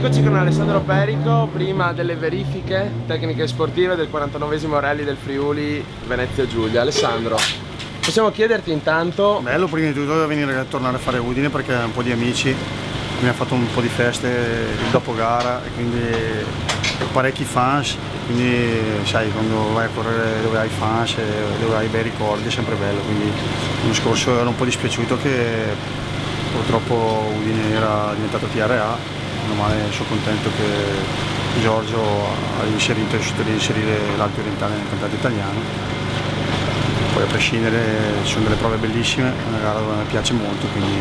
Eccoci con Alessandro Perico, prima delle verifiche tecniche sportive del 49esimo Rally del Friuli Venezia Giulia. Alessandro, possiamo chiederti intanto... Bello prima di tutto venire a tornare a fare Udine perché un po' di amici, mi ha fatto un po' di feste il dopo gara e quindi parecchi fans, quindi sai quando vai a correre dove hai fans e dove hai bei ricordi è sempre bello, quindi l'anno scorso ero un po' dispiaciuto che purtroppo Udine era diventato TRA. Meno male, sono contento che Giorgio ha riuscito a inserire l'Alto Orientale nel campionato italiano. Poi a prescindere ci sono delle prove bellissime, è una gara dove mi piace molto, quindi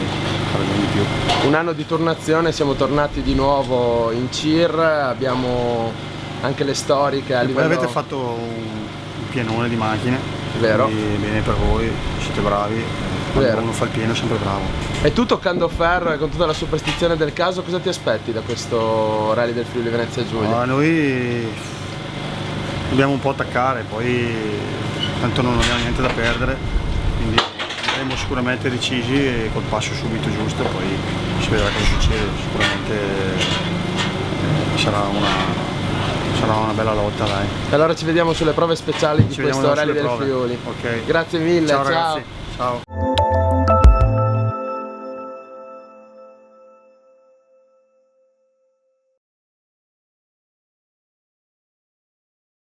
faremo di più. Un anno di turnazione, siamo tornati di nuovo in CIR, abbiamo anche le storiche a livello... Poi avete fatto un pienone di macchine, vero? Bene per voi, siete bravi, quando uno fa il pieno è sempre bravo. E tu, toccando ferro e con tutta la superstizione del caso, cosa ti aspetti da questo Rally del Friuli Venezia Giulia? Noi dobbiamo un po' attaccare, poi tanto non abbiamo niente da perdere, quindi andremo sicuramente decisi e col passo subito giusto, poi si vedrà cosa succede. Sicuramente sarà una bella lotta, dai. E allora ci vediamo sulle prove speciali di questo Rally del Friuli. Ok. Grazie mille, Ciao ragazzi, ciao.